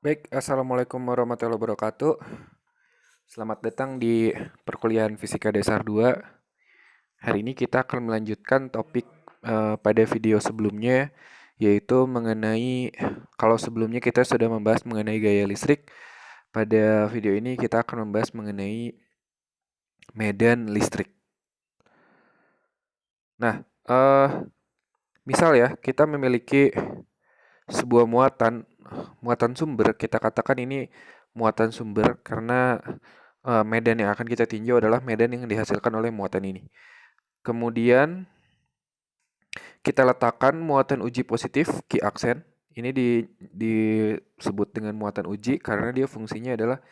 Baik, Assalamualaikum warahmatullahi wabarakatuh. Selamat datang di perkuliahan Fisika Dasar 2. Hari ini kita akan melanjutkan topik pada video sebelumnya, yaitu mengenai, kalau sebelumnya kita sudah membahas mengenai gaya listrik, pada video ini kita akan membahas mengenai medan listrik. Nah, misal ya, kita memiliki sebuah muatan sumber, kita katakan ini muatan sumber karena medan yang akan kita tinjau adalah medan yang dihasilkan oleh muatan ini. Kemudian kita letakkan muatan uji positif Q aksen. Ini disebut dengan muatan uji karena dia fungsinya adalah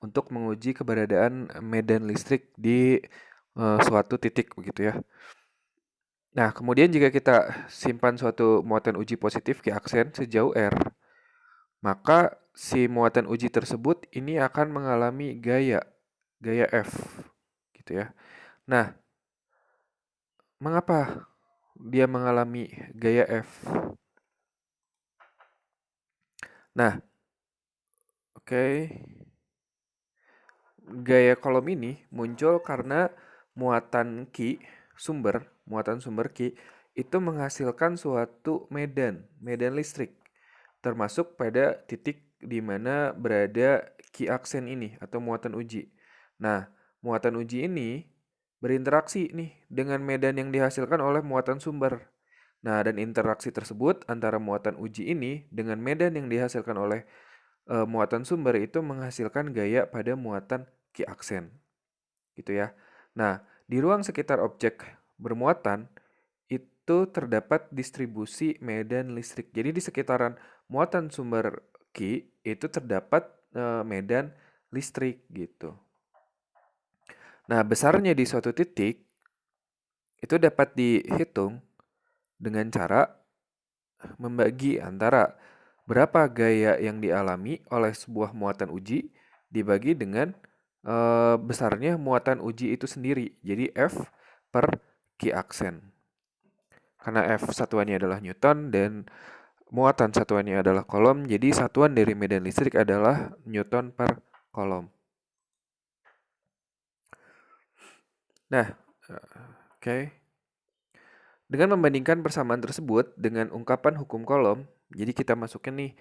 untuk menguji keberadaan medan listrik di suatu titik begitu ya. Nah, kemudian jika kita simpan suatu muatan uji positif Q aksen sejauh R, maka si muatan uji tersebut ini akan mengalami gaya F gitu ya. Nah, mengapa dia mengalami gaya F? Nah, oke. Gaya kolom ini muncul karena muatan sumber Q itu menghasilkan suatu medan listrik, termasuk pada titik di mana berada Q aksen ini atau muatan uji. Nah, muatan uji ini berinteraksi nih dengan medan yang dihasilkan oleh muatan sumber. Nah, dan interaksi tersebut antara muatan uji ini dengan medan yang dihasilkan oleh muatan sumber itu menghasilkan gaya pada muatan Q aksen. Gitu ya. Nah, di ruang sekitar objek bermuatan itu terdapat distribusi medan listrik. Jadi di sekitaran muatan sumber Q itu terdapat medan listrik gitu. Nah, besarnya di suatu titik itu dapat dihitung dengan cara membagi antara berapa gaya yang dialami oleh sebuah muatan uji dibagi dengan besarnya muatan uji itu sendiri. Jadi F per Q aksen. Karena F satuannya adalah Newton dan muatan satuannya adalah kolom, jadi satuan dari medan listrik adalah Newton per kolom. Nah, oke. Dengan membandingkan persamaan tersebut dengan ungkapan hukum kolom, jadi kita masukin nih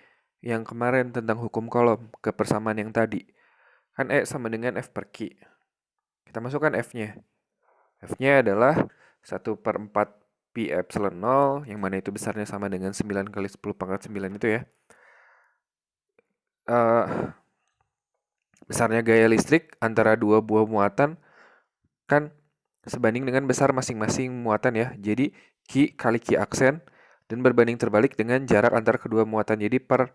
yang kemarin tentang hukum kolom ke persamaan yang tadi. Kan E sama dengan F per Q. Kita masukkan F-nya. F-nya adalah 1/4 pi epsilon 0, yang mana itu besarnya sama dengan 9 kali 10 pangkat 9 itu ya. Besarnya gaya listrik antara dua buah muatan kan sebanding dengan besar masing-masing muatan ya. Jadi Q kali Q aksen dan berbanding terbalik dengan jarak antara kedua muatan. Jadi per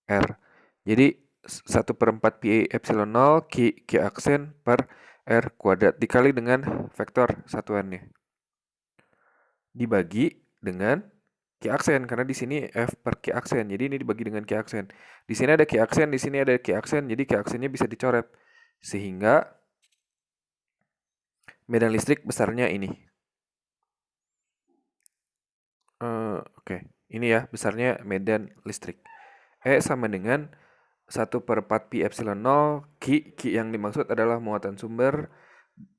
R. Jadi 1/4 pi epsilon 0 Q aksen per R kuadrat dikali dengan vektor satuannya. Dibagi dengan Q aksen karena di sini F per Q aksen. Jadi ini dibagi dengan Q aksen. Di sini ada Q aksen, di sini ada Q aksen. Jadi Q aksennya bisa dicoret sehingga medan listrik besarnya ini. Oke. Ini ya besarnya medan listrik. E sama dengan 1/4 pi epsilon 0 Q yang dimaksud adalah muatan sumber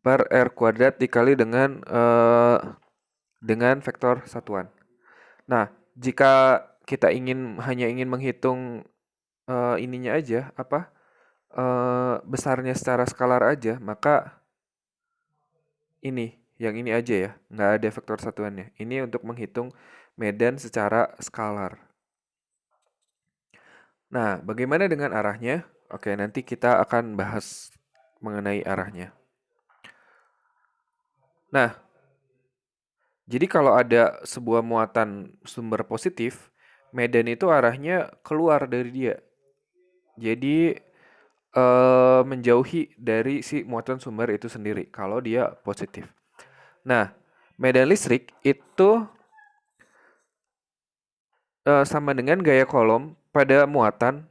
per R kuadrat dikali dengan vektor satuan. Nah, jika kita hanya ingin menghitung ininya aja, besarnya secara skalar aja, maka yang ini aja ya, nggak ada vektor satuannya. Ini untuk menghitung medan secara skalar. Nah, bagaimana dengan arahnya? Oke, nanti kita akan bahas mengenai arahnya. Nah, jadi kalau ada sebuah muatan sumber positif, medan itu arahnya keluar dari dia. Jadi menjauhi dari si muatan sumber itu sendiri kalau dia positif. Nah, medan listrik itu sama dengan gaya kolom pada muatan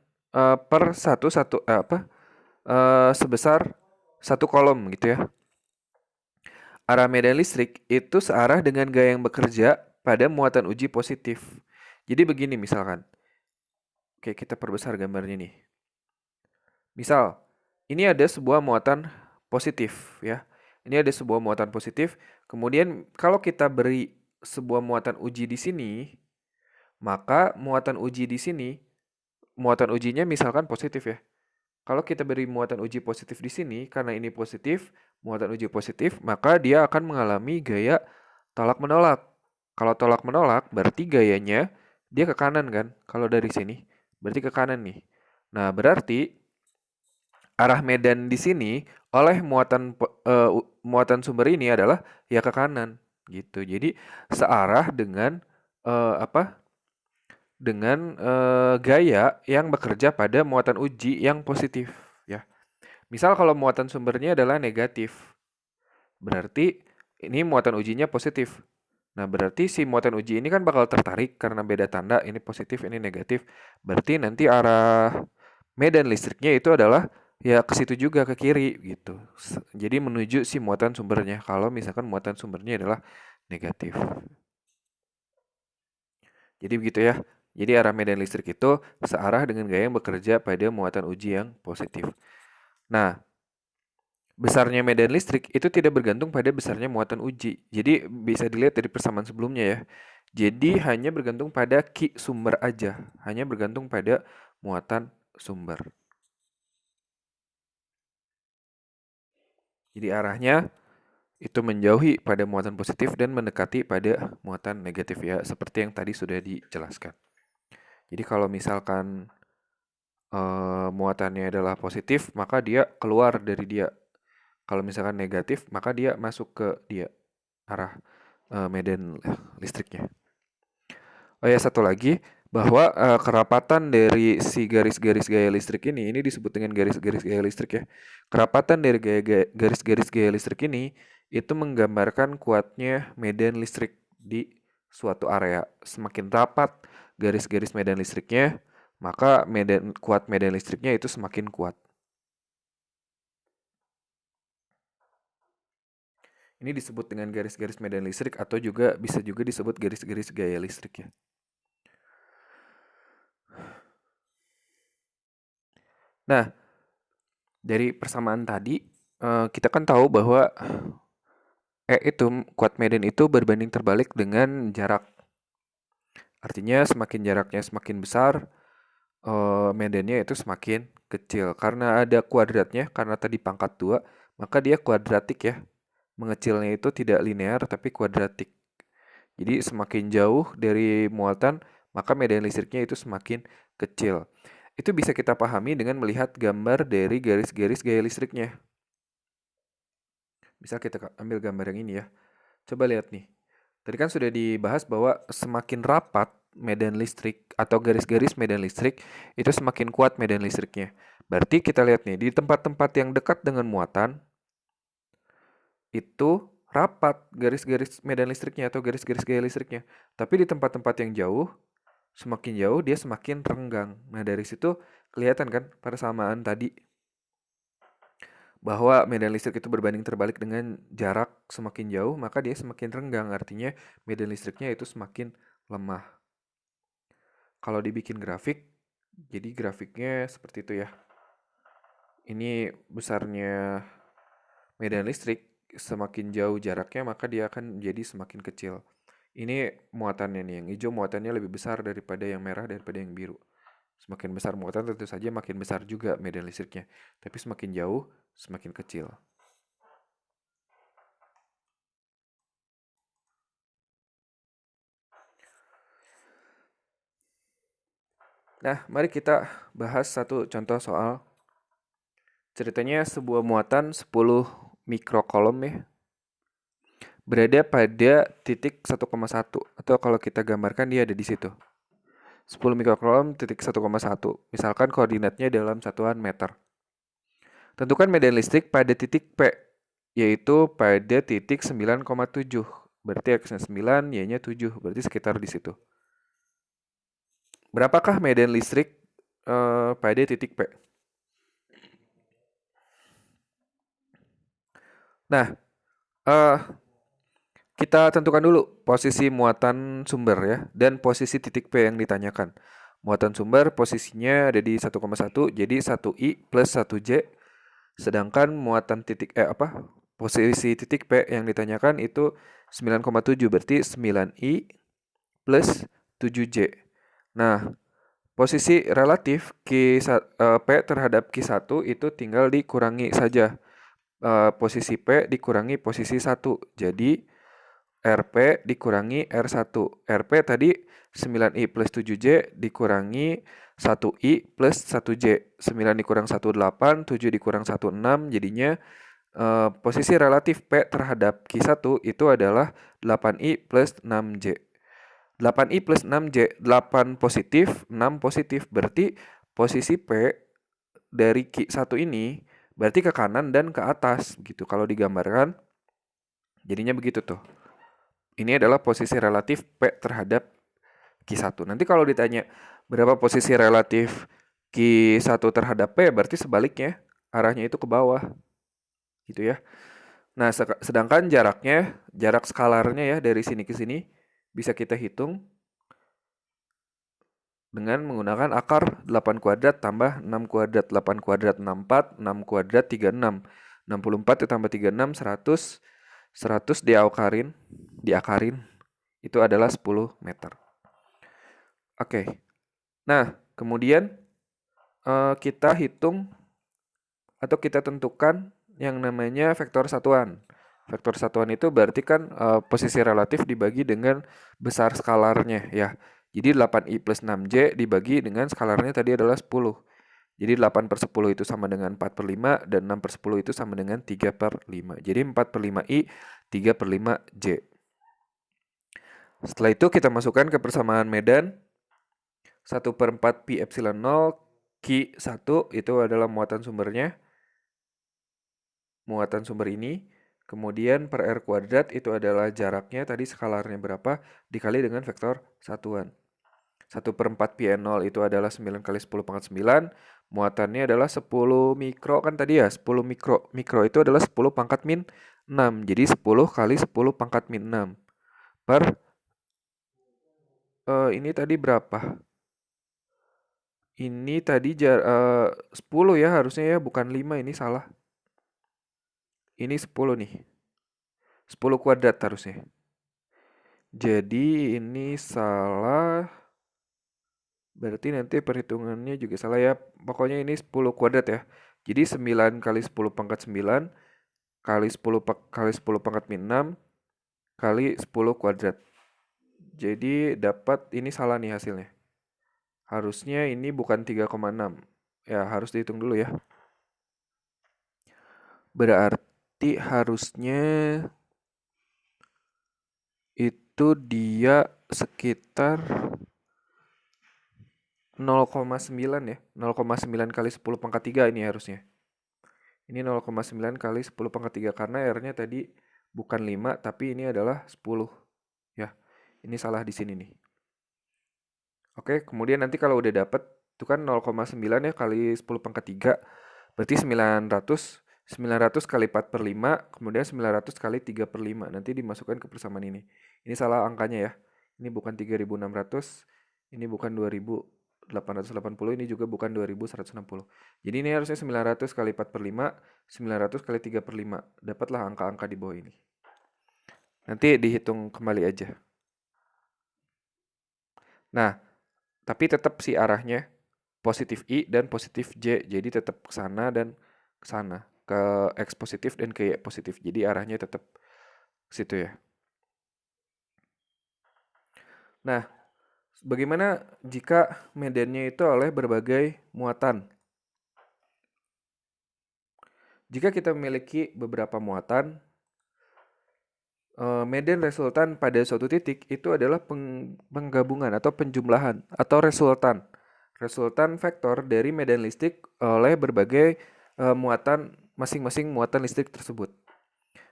per sebesar satu kolom gitu ya. Arah medan listrik itu searah dengan gaya yang bekerja pada muatan uji positif. Jadi begini misalkan. Oke, kita perbesar gambarnya nih. Misal, ini ada sebuah muatan positif ya. Ini ada sebuah muatan positif. Kemudian kalau kita beri sebuah muatan uji di sini, maka muatan uji di sini, muatan ujinya misalkan positif ya. Kalau kita beri muatan uji positif di sini, karena ini positif, muatan uji positif, maka dia akan mengalami gaya tolak menolak. Kalau tolak menolak, berarti gayanya dia ke kanan kan? Kalau dari sini, berarti ke kanan nih. Nah, berarti arah medan di sini oleh muatan sumber ini adalah ya ke kanan gitu. Jadi searah dengan apa? Dengan gaya yang bekerja pada muatan uji yang positif ya. Misal kalau muatan sumbernya adalah negatif, berarti ini muatan ujinya positif. Nah, berarti si muatan uji ini kan bakal tertarik karena beda tanda, ini positif, ini negatif. Berarti nanti arah medan listriknya itu adalah ya ke situ juga ke kiri gitu. Jadi menuju si muatan sumbernya kalau misalkan muatan sumbernya adalah negatif. Jadi begitu ya. Jadi arah medan listrik itu searah dengan gaya yang bekerja pada muatan uji yang positif. Nah, besarnya medan listrik itu tidak bergantung pada besarnya muatan uji. Jadi bisa dilihat dari persamaan sebelumnya ya. Jadi hanya bergantung pada Ki sumber aja. Hanya bergantung pada muatan sumber. Jadi arahnya itu menjauhi pada muatan positif dan mendekati pada muatan negatif ya. Seperti yang tadi sudah dijelaskan. Jadi kalau misalkan muatannya adalah positif, maka dia keluar dari dia. Kalau misalkan negatif, maka dia masuk ke dia arah medan listriknya. Oh ya, satu lagi bahwa kerapatan dari si garis-garis gaya listrik ini disebut dengan garis-garis gaya listrik ya. Kerapatan dari garis-garis gaya listrik ini itu menggambarkan kuatnya medan listrik di suatu area. Semakin rapat garis-garis medan listriknya, maka kuat medan listriknya itu semakin kuat. Ini disebut dengan garis-garis medan listrik atau juga bisa juga disebut garis-garis gaya listrik ya. Nah, dari persamaan tadi kita kan tahu bahwa kuat medan itu berbanding terbalik dengan jarak. Artinya semakin jaraknya semakin besar, medannya itu semakin kecil. Karena ada kuadratnya, karena tadi pangkat 2, maka dia kuadratik ya. Mengecilnya itu tidak linear tapi kuadratik. Jadi semakin jauh dari muatan, maka medan listriknya itu semakin kecil. Itu bisa kita pahami dengan melihat gambar dari garis-garis gaya listriknya. Bisa kita ambil gambar yang ini ya. Coba lihat nih. Tadi kan sudah dibahas bahwa semakin rapat medan listrik atau garis-garis medan listrik, itu semakin kuat medan listriknya. Berarti kita lihat nih, di tempat-tempat yang dekat dengan muatan, itu rapat garis-garis medan listriknya atau garis-garis gaya listriknya. Tapi di tempat-tempat yang jauh, semakin jauh dia semakin renggang. Nah, dari situ kelihatan kan persamaan tadi bahwa medan listrik itu berbanding terbalik dengan jarak semakin jauh, maka dia semakin renggang. Artinya medan listriknya itu semakin lemah. Kalau dibikin grafik, jadi grafiknya seperti itu ya. Ini besarnya medan listrik, semakin jauh jaraknya maka dia akan jadi semakin kecil. Ini muatannya nih, yang hijau muatannya lebih besar daripada yang merah daripada yang biru. Semakin besar muatan tentu saja makin besar juga medan listriknya. Tapi semakin jauh, semakin kecil. Nah, mari kita bahas satu contoh soal ceritanya sebuah muatan 10 mikrokolom ya, berada pada titik 1,1 atau kalau kita gambarkan dia ada di situ. 10 mikrokolom titik 1,1. Misalkan koordinatnya dalam satuan meter. Tentukan medan listrik pada titik P, yaitu pada titik 9,7. Berarti X-nya 9, Y-nya 7. Berarti sekitar di situ. Berapakah medan listrik pada titik P? Nah, uh, kita tentukan dulu posisi muatan sumber ya dan posisi titik P yang ditanyakan. Muatan sumber posisinya ada di 1,1, jadi 1I plus 1J. Sedangkan muatan posisi titik P yang ditanyakan itu 9,7, berarti 9I plus 7J. Nah, posisi relatif P terhadap Q1 itu tinggal dikurangi saja. Posisi P dikurangi posisi 1. Jadi RP dikurangi R1. RP tadi 9I plus 7J dikurangi 1I plus 1J. 9 dikurang 1, 8, 7 dikurang 1, 6. Jadinya posisi relatif P terhadap Q1 itu adalah 8I plus 6J. 8I plus 6J, 8 positif, 6 positif. Berarti posisi P dari Q1 ini berarti ke kanan dan ke atas gitu. Kalau digambarkan jadinya begitu tuh. Ini adalah posisi relatif P terhadap Q1. Nanti kalau ditanya berapa posisi relatif Q1 terhadap P, berarti sebaliknya arahnya itu ke bawah. Gitu ya. Nah, sedangkan jarak skalarnya ya dari sini ke sini bisa kita hitung dengan menggunakan akar 8 kuadrat tambah 6 kuadrat. 8 kuadrat 64, 6 kuadrat 36. 64 ditambah 36, 100. 100 diakarin, itu adalah 10 meter. Oke. Nah, kemudian kita hitung atau kita tentukan yang namanya vektor satuan. Vektor satuan itu berarti kan posisi relatif dibagi dengan besar skalarnya ya. Jadi 8I plus 6J dibagi dengan skalarnya tadi adalah 10. Jadi 8 per 10 itu sama dengan 4 per 5, dan 6 per 10 itu sama dengan 3 per 5. Jadi 4 per 5I, 3 per 5J. Setelah itu kita masukkan ke persamaan medan. 1 per 4 pi epsilon 0, Q1 itu adalah muatan sumbernya. Muatan sumber ini. Kemudian per R kuadrat itu adalah jaraknya, tadi skalarnya berapa, dikali dengan vektor satuan. 1 per 4 pi N0 itu adalah 9 kali 10 pangkat 9. Muatannya adalah 10 mikro kan tadi ya, 10 mikro. Mikro itu adalah 10 pangkat min 6. Jadi 10 kali 10 pangkat min 6. Per, ini tadi berapa? Ini tadi 10 ya harusnya ya, bukan 5, ini salah. Ini 10 nih. 10 kuadrat harusnya. Jadi ini salah. Berarti nanti perhitungannya juga salah ya. Pokoknya ini 10 kuadrat ya. Jadi 9 kali 10 pangkat 9 kali 10 kali 10 pangkat min 6 kali 10 kuadrat. Jadi dapat ini salah nih hasilnya. Harusnya ini bukan 3,6. Ya, harus dihitung dulu ya. Berarti harusnya itu dia sekitar 0,9 ya. 0,9 kali 10 pangkat 3 ini harusnya. Ini 0,9 kali 10 pangkat 3 karena R-nya tadi bukan 5 tapi ini adalah 10. Ya, ini salah di sini nih. Oke, kemudian nanti kalau udah dapet itu kan 0,9 ya kali 10 pangkat 3 berarti 900. 900 kali 4 per 5, kemudian 900 kali 3 per 5. Nanti dimasukkan ke persamaan ini. Ini salah angkanya ya. Ini bukan 3600, ini bukan 2880, ini juga bukan 2160. Jadi ini harusnya 900 kali 4 per 5, 900 kali 3 per 5. Dapatlah angka-angka di bawah ini. Nanti dihitung kembali aja. Nah, tapi tetap sih arahnya positif I dan positif J. Jadi tetap ke sana dan ke sana. Ke X positif dan ke Y positif. Jadi arahnya tetap ke situ ya. Nah, bagaimana jika medannya itu oleh berbagai muatan? Jika kita memiliki beberapa muatan, medan resultan pada suatu titik itu adalah penggabungan atau penjumlahan atau resultan. Resultan vektor dari medan listrik oleh berbagai muatan, masing-masing muatan listrik tersebut.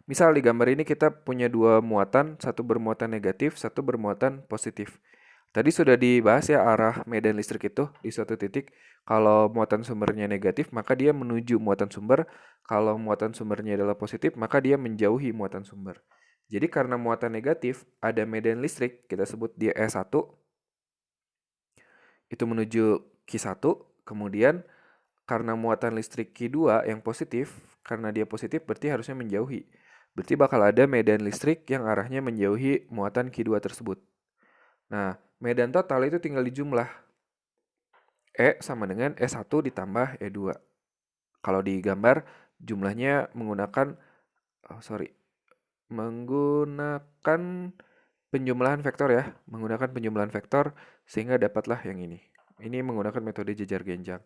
Misal di gambar ini kita punya dua muatan, satu bermuatan negatif, satu bermuatan positif. Tadi sudah dibahas ya arah medan listrik itu di suatu titik. Kalau muatan sumbernya negatif, maka dia menuju muatan sumber. Kalau muatan sumbernya adalah positif, maka dia menjauhi muatan sumber. Jadi karena muatan negatif, ada medan listrik, kita sebut dia E1. itu menuju Q1, kemudian karena muatan listrik Q2 yang positif, karena dia positif berarti harusnya menjauhi. Berarti bakal ada medan listrik yang arahnya menjauhi muatan Q2 tersebut. Nah, medan total itu tinggal dijumlah. E sama dengan E1 ditambah E2. Kalau di gambar, jumlahnya menggunakan menggunakan penjumlahan vektor ya, menggunakan penjumlahan vektor sehingga dapatlah yang ini. Ini menggunakan metode jejar genjang.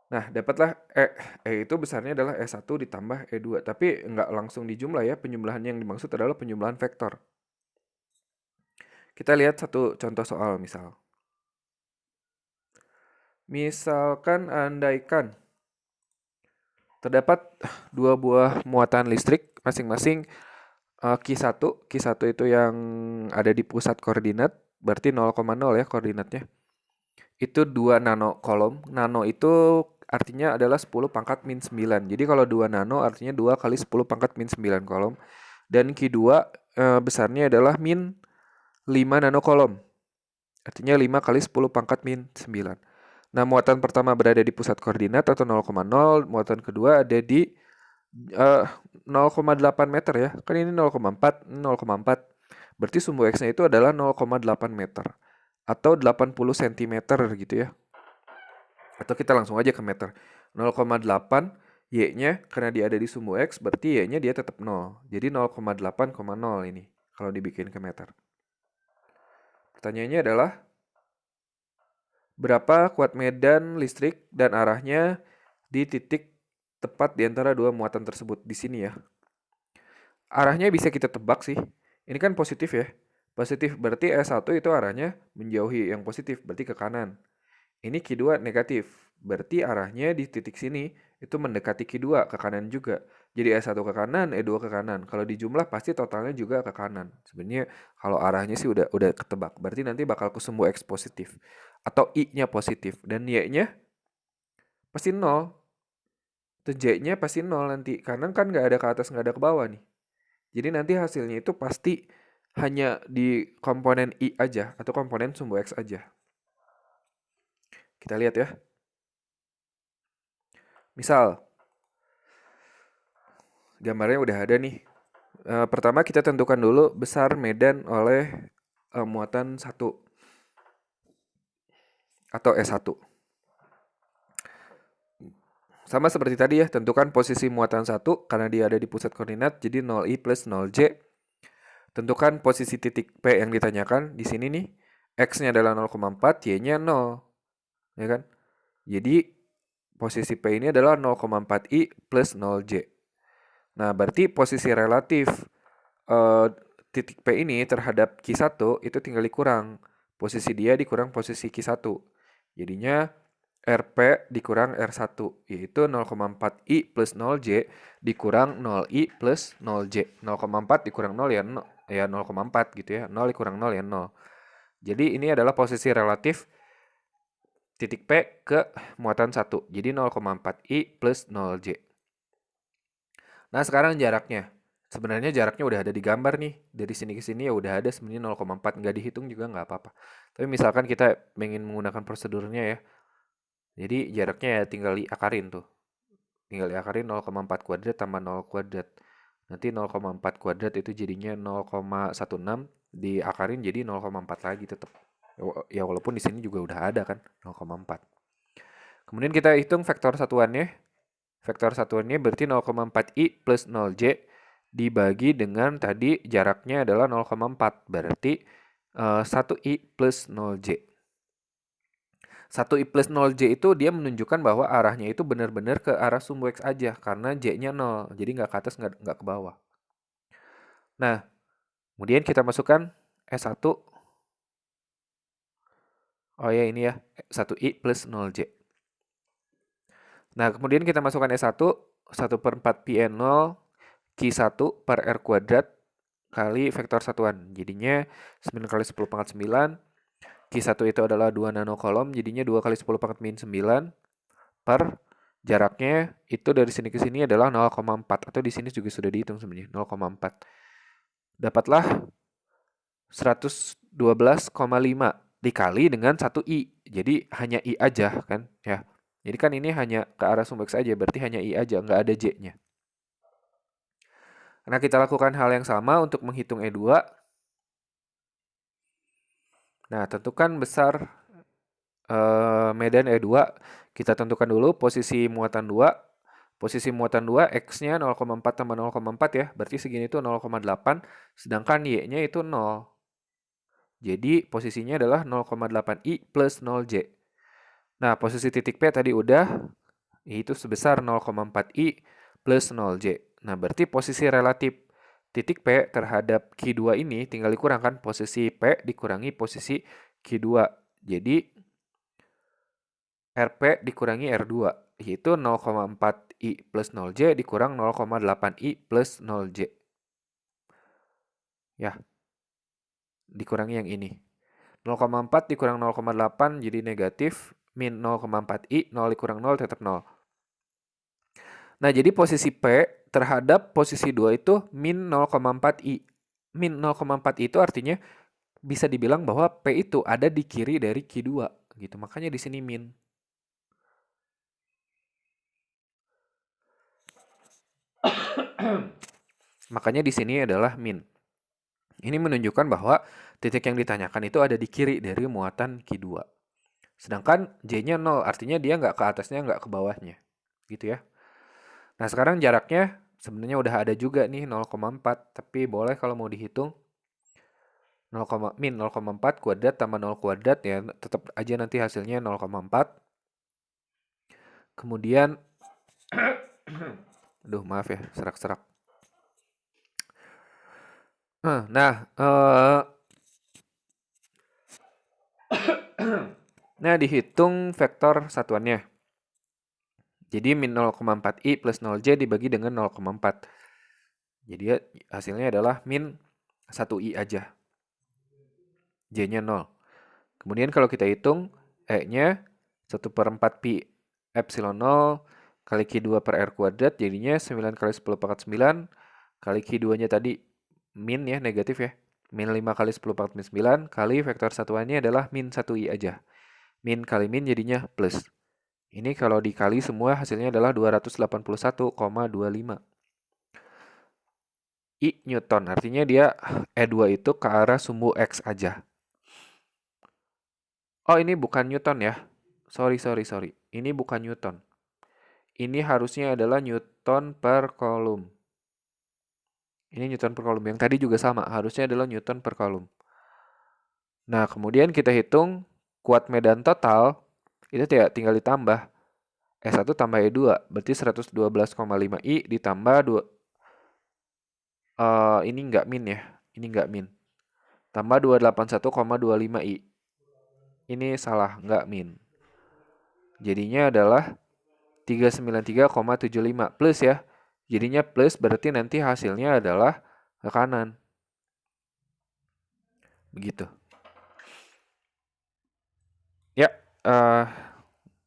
Nah, dapatlah E itu besarnya adalah E1 ditambah E2, tapi nggak langsung dijumlah ya, penjumlahan yang dimaksud adalah penjumlahan vektor. Kita lihat satu contoh soal misal. Misalkan andaikan terdapat dua buah muatan listrik masing-masing Q1 itu yang ada di pusat koordinat, berarti 0,0 ya koordinatnya. Itu 2 nano kolom. Nano itu artinya adalah 10 pangkat min 9. Jadi kalau 2 nano artinya 2 kali 10 pangkat min 9 kolom. Dan Q2 besarnya adalah min 5 nano kolom. Artinya 5 kali 10 pangkat min 9. Nah, muatan pertama berada di pusat koordinat atau 0,0. Muatan kedua ada di 0,8 meter ya. Kan ini 0,4. Berarti sumbu X-nya itu adalah 0,8 meter. Atau 80 cm gitu ya. Atau kita langsung aja ke meter. 0,8 Y-nya karena dia ada di sumbu X berarti Y-nya dia tetap 0. Jadi 0,8,0 ini kalau dibikin ke meter. Pertanyaannya adalah berapa kuat medan listrik dan arahnya di titik tepat di antara dua muatan tersebut di sini ya. Arahnya bisa kita tebak sih. Ini kan positif ya. Positif berarti S1 itu arahnya menjauhi yang positif, berarti ke kanan. Ini Q2 negatif, berarti arahnya di titik sini itu mendekati Q2 ke kanan juga. Jadi S1 ke kanan, E2 ke kanan. Kalau dijumlah pasti totalnya juga ke kanan. Sebenarnya kalau arahnya sih udah ketebak. Berarti nanti bakal ke sumbu X positif. Atau I-nya positif. Dan Y-nya pasti 0. Atau J-nya pasti 0 nanti. Karena kan nggak ada ke atas, nggak ada ke bawah nih. Jadi nanti hasilnya itu pasti hanya di komponen I aja. Atau komponen sumbu X aja. Kita lihat ya. Misal, gambarnya udah ada nih. Pertama kita tentukan dulu besar medan oleh muatan 1 atau S1. Sama seperti tadi ya, tentukan posisi muatan 1 karena dia ada di pusat koordinat, jadi 0I plus 0J. Tentukan posisi titik P yang ditanyakan di sini nih. X-nya adalah 0,4, Y-nya 0. Ya kan? Jadi posisi P ini adalah 0,4I plus 0J. Nah, berarti posisi relatif titik P ini terhadap Q1 itu tinggal dikurang. Posisi dia dikurang posisi Q1. Jadinya RP dikurang R1, yaitu 0,4I plus 0J dikurang 0I plus 0J. 0,4 dikurang 0 ya 0,4 gitu ya. 0 dikurang 0 ya 0. Jadi ini adalah posisi relatif titik P ke muatan 1. Jadi 0,4I plus 0J. Nah, sekarang jaraknya. Sebenarnya jaraknya udah ada di gambar nih. Dari sini ke sini ya udah ada sebenarnya 0,4. Nggak dihitung juga nggak apa-apa. Tapi misalkan kita ingin menggunakan prosedurnya ya. Jadi jaraknya ya tinggal diakarin tuh. Tinggal diakarin 0,4 kuadrat tambah 0 kuadrat. Nanti 0,4 kuadrat itu jadinya 0,16. Diakarin jadi 0,4 lagi tetap. Ya walaupun di sini juga udah ada kan 0,4. Kemudian kita hitung vektor satuannya. Vektor satuannya berarti 0,4I plus 0J dibagi dengan tadi jaraknya adalah 0,4. Berarti 1I plus 0J. 1I plus 0J itu dia menunjukkan bahwa arahnya itu benar-benar ke arah sumbu X aja. Karena J-nya 0. Jadi nggak ke atas, nggak ke bawah. Nah, kemudian kita masukkan S1. Oh ya ini ya, 1I plus 0J. Nah, kemudian kita masukkan S1, 1/4 pi N0, Q1 per R kuadrat kali vektor satuan. Jadinya 9 kali 10 pangkat 9. Q1 itu adalah 2 nanokolom, jadinya 2 kali 10 pangkat min 9 per jaraknya itu dari sini ke sini adalah 0,4 atau di sini juga sudah dihitung sebenarnya 0,4. Dapatlah 112,5 dikali dengan 1i. Jadi hanya i aja kan ya. Jadi kan ini hanya ke arah sumbu X aja, berarti hanya i aja, nggak ada J-nya. Nah, kita lakukan hal yang sama untuk menghitung E2. Nah, tentukan besar medan E2. Kita tentukan dulu posisi muatan 2. Posisi muatan 2, X-nya 0,4 tambah 0,4 ya. Berarti segini itu 0,8, sedangkan Y-nya itu 0. Jadi posisinya adalah 0,8i plus 0J. Nah, posisi titik P tadi udah, yaitu sebesar 0,4i plus 0J. Nah, berarti posisi relatif titik P terhadap Q2 ini tinggal dikurangkan posisi P dikurangi posisi Q2. Jadi, RP dikurangi R2, yaitu 0,4i plus 0J dikurang 0,8i plus 0J. Ya, dikurangi yang ini. 0,4 dikurang 0,8 jadi negatif, min 0,4i, 0 dikurang 0 tetap 0. Nah, jadi posisi P terhadap posisi 2 itu min 0,4i. Min 0,4i itu artinya bisa dibilang bahwa P itu ada di kiri dari Q2 gitu. Makanya di sini min. Makanya di sini adalah min. Ini menunjukkan bahwa titik yang ditanyakan itu ada di kiri dari muatan Q2. Sedangkan J-nya 0, artinya dia nggak ke atasnya, nggak ke bawahnya. Gitu ya. Nah, sekarang jaraknya sebenarnya udah ada juga nih 0,4, tapi boleh kalau mau dihitung 0, min 0,4 kuadrat tambah 0 kuadrat ya, tetap aja nanti hasilnya 0,4. Kemudian, aduh maaf ya, serak-serak. Nah, nah dihitung vektor satuannya. Jadi min 0,4i plus 0j dibagi dengan 0,4. Jadi hasilnya adalah min 1i aja. J-nya 0. Kemudian kalau kita hitung E-nya 1/4 pi epsilon 0 kali Q2 per R kuadrat, jadinya 9 kali 10 pangkat 9 kali Q2-nya tadi min ya, negatif ya. Min 5 kali 10 pangkat 9 kali vektor satuannya adalah min 1i aja. Min kali min jadinya plus. Ini kalau dikali semua hasilnya adalah 281,25 I Newton. Artinya dia E2 itu ke arah sumbu X aja. Oh, ini bukan Newton ya. Sorry. Ini bukan Newton. Ini harusnya adalah Newton per kolom. Ini Newton per kolom. Yang tadi juga sama. Harusnya adalah Newton per kolom. Nah, kemudian kita hitung kuat medan total. Itu tinggal ditambah. E1 tambah E2. Berarti 112,5 I ditambah 2. Ini nggak min ya. Ini nggak min. Tambah 281,25 I. Ini salah, nggak min. Jadinya adalah 393,75 plus ya. Jadinya plus berarti nanti hasilnya adalah ke kanan. Begitu. Ya,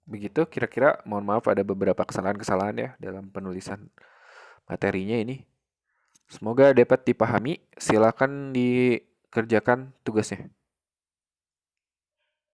begitu kira-kira. Mohon maaf ada beberapa kesalahan-kesalahan ya dalam penulisan materinya ini. Semoga dapat dipahami. Silakan dikerjakan tugasnya.